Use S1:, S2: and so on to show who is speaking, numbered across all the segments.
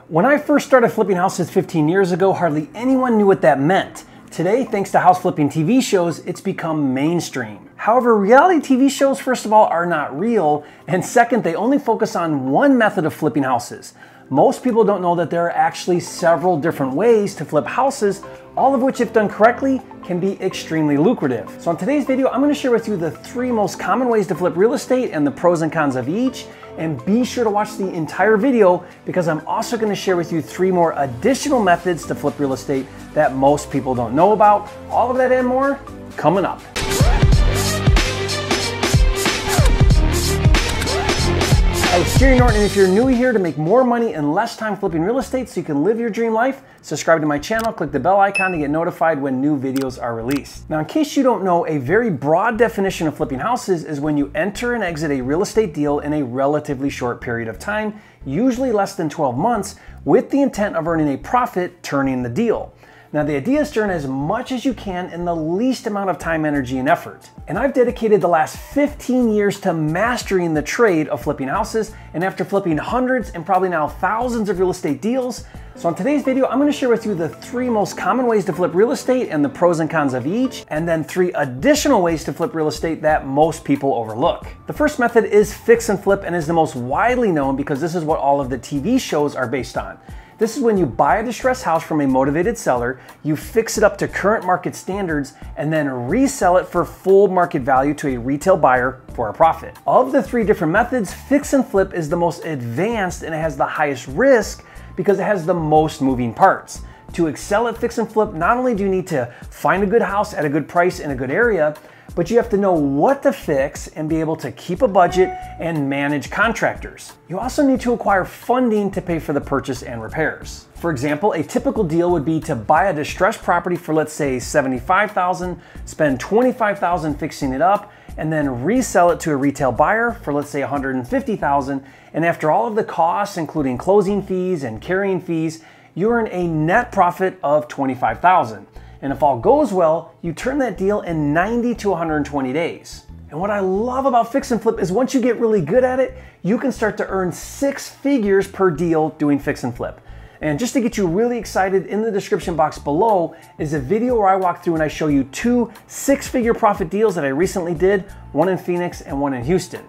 S1: When I first started flipping houses 15 years ago, hardly anyone knew what that meant. Today, thanks to house flipping TV shows, it's become mainstream. However, reality TV shows, first of all, are not real, and second, they only focus on one method of flipping houses. Most people don't know that there are actually several different ways to flip houses, all of which, if done correctly, can be extremely lucrative. So in today's video, I'm going to share with you the 3 most common ways to flip real estate and the pros and cons of each. And be sure to watch the entire video because I'm also going to share with you 3 more additional methods to flip real estate that most people don't know about. All of that and more coming up. Hey, it's Norton, and if you're new here to make more money in less time flipping real estate so you can live your dream life, subscribe to my channel, click the bell icon to get notified when new videos are released. Now, in case you don't know, a very broad definition of flipping houses is when you enter and exit a real estate deal in a relatively short period of time, usually less than 12 months, with the intent of earning a profit turning the deal. Now, the idea is to earn as much as you can in the least amount of time, energy, and effort. And I've dedicated the last 15 years to mastering the trade of flipping houses, and after flipping hundreds and probably now thousands of real estate deals, so in today's video, I'm going to share with you the 3 most common ways to flip real estate and the pros and cons of each, and then 3 additional ways to flip real estate that most people overlook. The first method is fix and flip and is the most widely known because this is what all of the TV shows are based on. This is when you buy a distressed house from a motivated seller, you fix it up to current market standards, and then resell it for full market value to a retail buyer for a profit. Of the 3 different methods, fix and flip is the most advanced and it has the highest risk because it has the most moving parts. To excel at fix and flip, not only do you need to find a good house at a good price in a good area, but you have to know what to fix and be able to keep a budget and manage contractors. You also need to acquire funding to pay for the purchase and repairs. For example, a typical deal would be to buy a distressed property for, let's say, $75,000, spend $25,000 fixing it up, and then resell it to a retail buyer for, let's say, $150,000. And after all of the costs, including closing fees and carrying fees, you earn a net profit of $25,000. And if all goes well, you turn that deal in 90 to 120 days. And what I love about fix and flip is once you get really good at it, you can start to earn 6 figures per deal doing fix and flip. And just to get you really excited, in the description box below is a video where I walk through and I show you 2 6-figure profit deals that I recently did, one in Phoenix and one in Houston.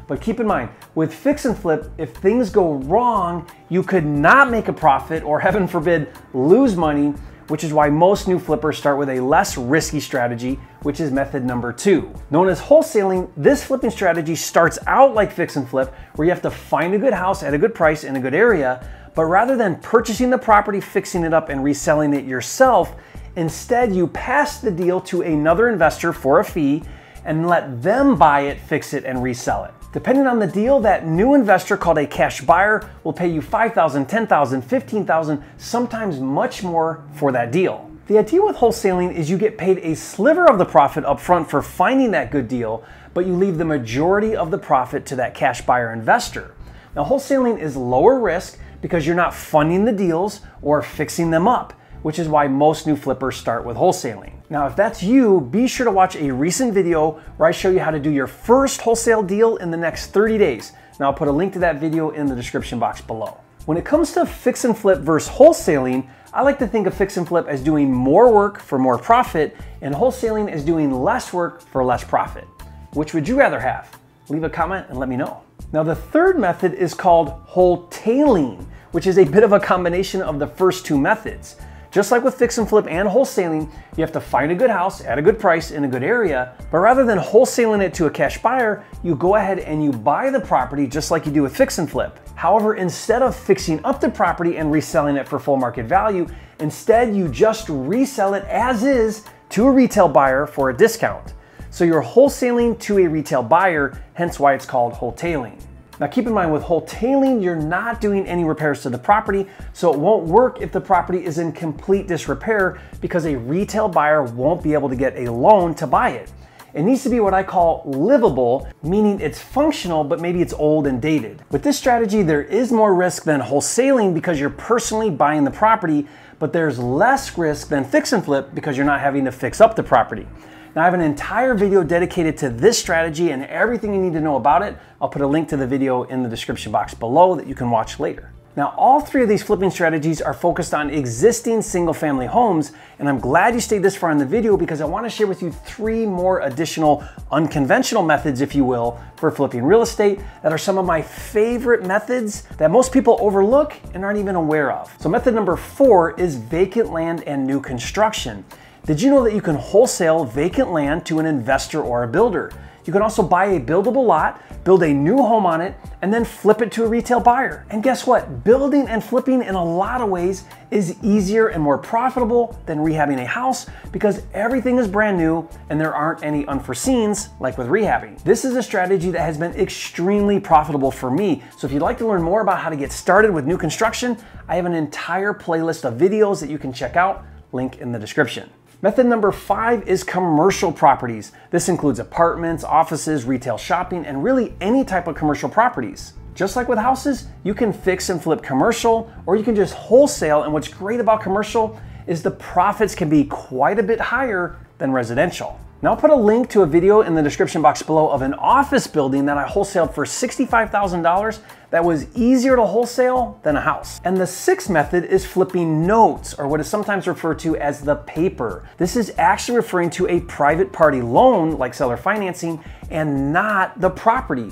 S1: But keep in mind, with fix and flip, if things go wrong, you could not make a profit or, heaven forbid, lose money, which is why most new flippers start with a less risky strategy, which is method number 2. Known as wholesaling, this flipping strategy starts out like fix and flip, where you have to find a good house at a good price in a good area, but rather than purchasing the property, fixing it up, and reselling it yourself, instead you pass the deal to another investor for a fee and let them buy it, fix it, and resell it. Depending on the deal, that new investor, called a cash buyer, will pay you $5,000, $10,000, $15,000, sometimes much more for that deal. The idea with wholesaling is you get paid a sliver of the profit up front for finding that good deal, but you leave the majority of the profit to that cash buyer investor. Now, wholesaling is lower risk because you're not funding the deals or fixing them up, which is why most new flippers start with wholesaling. Now, if that's you, be sure to watch a recent video where I show you how to do your first wholesale deal in the next 30 days. Now, I'll put a link to that video in the description box below. When it comes to fix and flip versus wholesaling, I like to think of fix and flip as doing more work for more profit and wholesaling as doing less work for less profit. Which would you rather have? Leave a comment and let me know. Now, the third method is called wholetailing, which is a bit of a combination of the first 2 methods. Just like with fix and flip and wholesaling, you have to find a good house at a good price in a good area, but rather than wholesaling it to a cash buyer, you go ahead and you buy the property just like you do with fix and flip. However, instead of fixing up the property and reselling it for full market value, instead you just resell it as is to a retail buyer for a discount. So you're wholesaling to a retail buyer, hence why it's called wholetailing. Now, keep in mind, with wholetailing, you're not doing any repairs to the property, so it won't work if the property is in complete disrepair because a retail buyer won't be able to get a loan to buy it. It needs to be what I call livable, meaning it's functional, but maybe it's old and dated. With this strategy, there is more risk than wholesaling because you're personally buying the property, but there's less risk than fix and flip because you're not having to fix up the property. Now, I have an entire video dedicated to this strategy and everything you need to know about it. I'll put a link to the video in the description box below that you can watch later. Now, all three of these flipping strategies are focused on existing single-family homes, and I'm glad you stayed this far in the video because I want to share with you 3 more additional unconventional methods, if you will, for flipping real estate that are some of my favorite methods that most people overlook and aren't even aware of. So method number 4 is vacant land and new construction. Did you know that you can wholesale vacant land to an investor or a builder? You can also buy a buildable lot, build a new home on it, and then flip it to a retail buyer. And guess what? Building and flipping in a lot of ways is easier and more profitable than rehabbing a house because everything is brand new and there aren't any unforeseens like with rehabbing. This is a strategy that has been extremely profitable for me. So if you'd like to learn more about how to get started with new construction, I have an entire playlist of videos that you can check out, link in the description. Method number 5 is commercial properties. This includes apartments, offices, retail shopping, and really any type of commercial properties. Just like with houses, you can fix and flip commercial, or you can just wholesale, and what's great about commercial is the profits can be quite a bit higher than residential. Now I'll put a link to a video in the description box below of an office building that I wholesaled for $65,000 that was easier to wholesale than a house. And the 6th method is flipping notes, or what is sometimes referred to as the paper. This is actually referring to a private party loan like seller financing and not the property.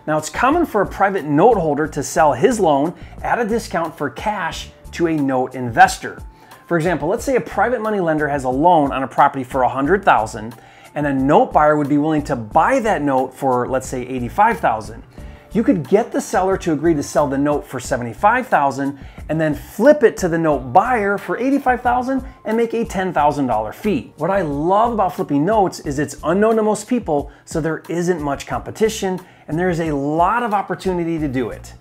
S1: Now it's common for a private note holder to sell his loan at a discount for cash to a note investor. For example, let's say a private money lender has a loan on a property for $100,000 and a note buyer would be willing to buy that note for, let's say, $85,000. You could get the seller to agree to sell the note for $75,000 and then flip it to the note buyer for $85,000 and make a $10,000 fee. What I love about flipping notes is it's unknown to most people, so there isn't much competition and there's a lot of opportunity to do it.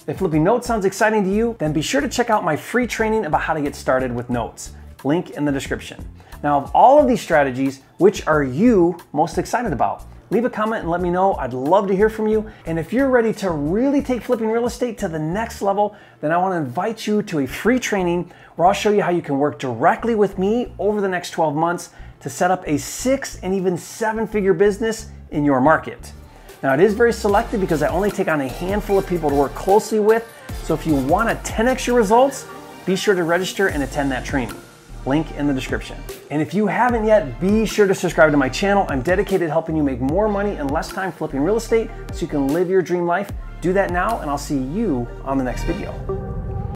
S1: If flipping notes sounds exciting to you, then be sure to check out my free training about how to get started with notes. Link in the description. Now, of all of these strategies, which are you most excited about? Leave a comment and let me know. I'd love to hear from you. And if you're ready to really take flipping real estate to the next level, then I want to invite you to a free training where I'll show you how you can work directly with me over the next 12 months to set up a 6 and even 7-figure business in your market. Now, it is very selective because I only take on a handful of people to work closely with. So if you want to 10x your results, be sure to register and attend that training. Link in the description. And if you haven't yet, be sure to subscribe to my channel. I'm dedicated to helping you make more money in less time flipping real estate so you can live your dream life. Do that now, and I'll see you on the next video.